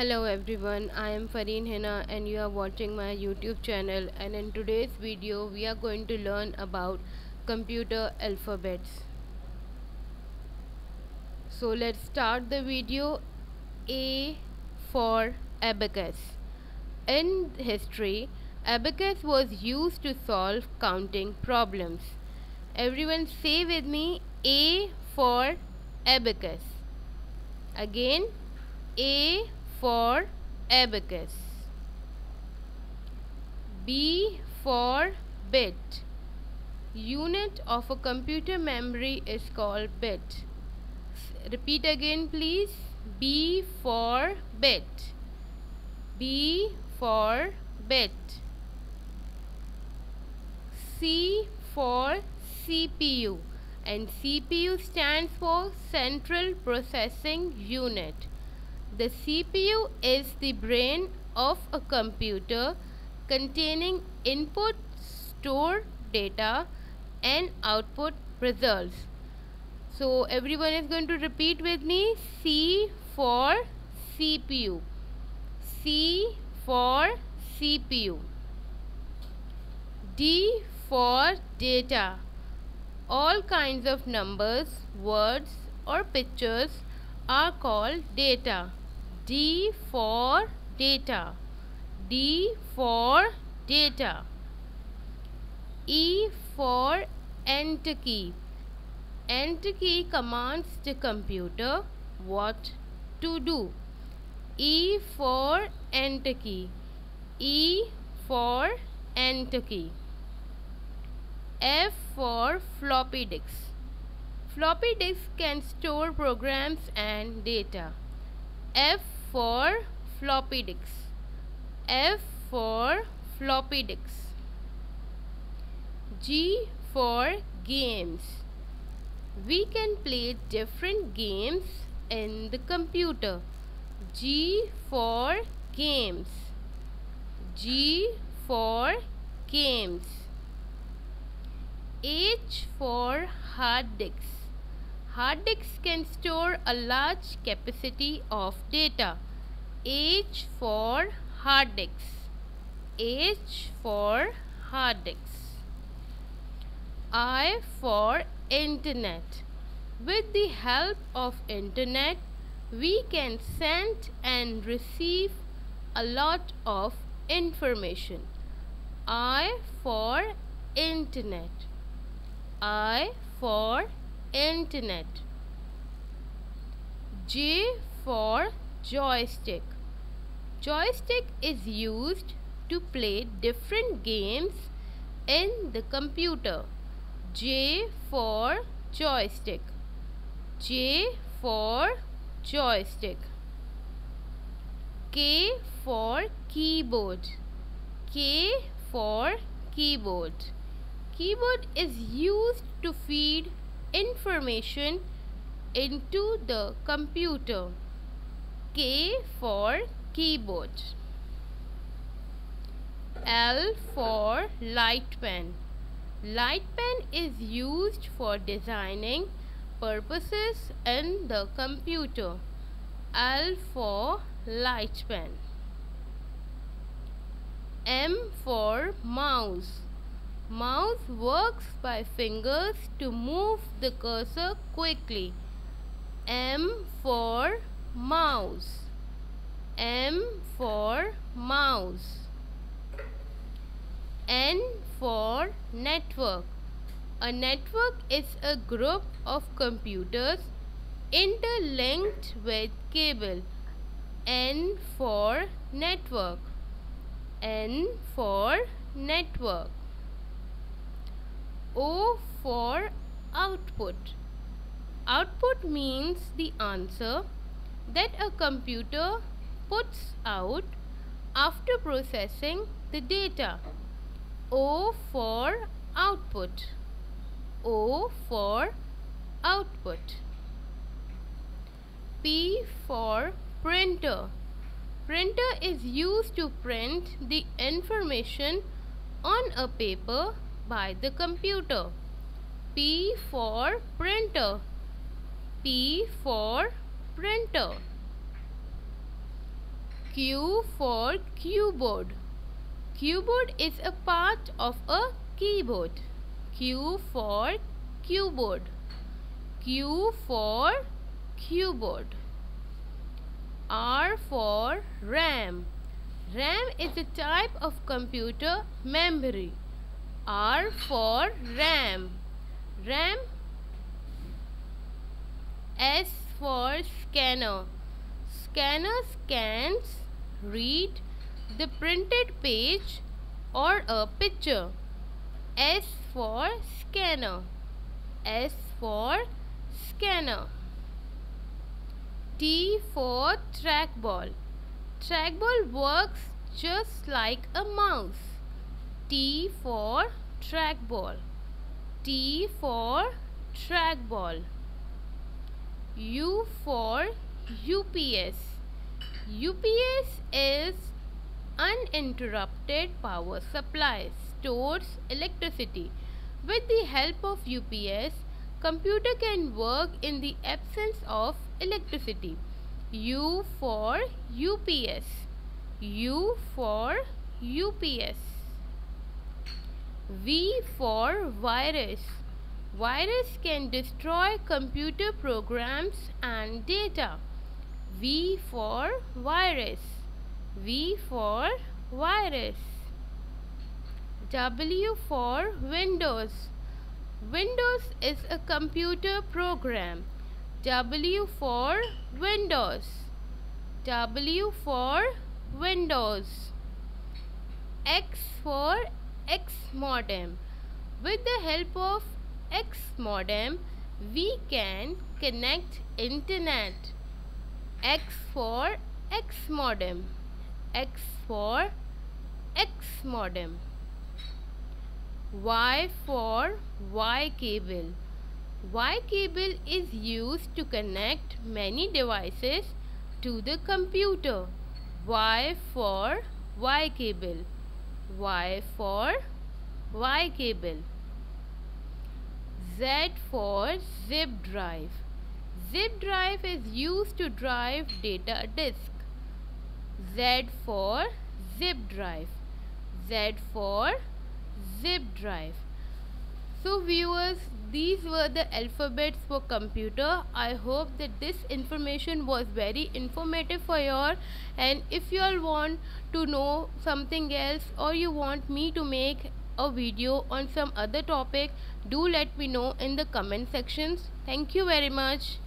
Hello everyone, I am Fareen Hina and you are watching my YouTube channel, and in today's video we are going to learn about computer alphabets. So let's start the video. A for abacus. In history, abacus was used to solve counting problems. Everyone say with me, A for abacus. Again, A for abacus. B for bit. Unit of a computer memory is called bit. Repeat again please. B for bit. B for bit. C for CPU, and CPU stands for Central Processing Unit. The CPU is the brain of a computer containing input, store data and output results. So everyone is going to repeat with me. C for CPU. C for CPU. D for data. All kinds of numbers, words or pictures are called data. D for data. D for data. E for enter key. Enter key commands the computer what to do. E for enter key. E for enter key. F for floppy disk. Floppy disk can store programs and data. F for floppy disk. F for floppy disk. G for games. We can play different games in the computer. G for games. G for games. H for hard disk. Hard disks can store a large capacity of data. H for hard disks. H for hard disks. I for internet. With the help of internet, we can send and receive a lot of information. I for internet. I for internet. J for joystick. Joystick is used to play different games in the computer. J for joystick. J for joystick. K for keyboard. K for keyboard. Keyboard is used to feed information into the computer. K for keyboard. L for light pen. Light pen is used for designing purposes in the computer. L for light pen. M for mouse. Mouse works by fingers to move the cursor quickly. M for mouse. M for mouse. N for network. A network is a group of computers interlinked with cable. N for network. N for network. O for output. Output means the answer that a computer puts out after processing the data. O for output. O for output. P for printer. Printer is used to print the information on a paper by the computer. P for printer. P for printer. Q for keyboard. Keyboard is a part of a keyboard. Q for keyboard. Q for keyboard. R for RAM. RAM is a type of computer memory. R for RAM. RAM. S for scanner. Scanner scans, read the printed page or a picture. S for scanner. S for scanner. T for trackball. Trackball works just like a mouse. T for trackball. T for trackball. U for UPS. UPS is uninterrupted power supply, stores electricity. With the help of UPS, computer can work in the absence of electricity. U for UPS. U for UPS. V for virus. Virus can destroy computer programs and data. V for virus. V for virus. W for Windows. Windows is a computer program. W for Windows. W for Windows. X for X modem. With the help of X modem, we can connect internet. X for X modem. X for X modem. Y for Y cable. Y cable is used to connect many devices to the computer. Y for Y cable. Y for Y cable. Z for zip drive. Zip drive is used to drive data disk. Z for zip drive. Z for zip drive. So viewers, these were the alphabets for computer. I hope that this information was very informative for you all, and if you all want to know something else or you want me to make a video on some other topic, do let me know in the comment sections. Thank you very much.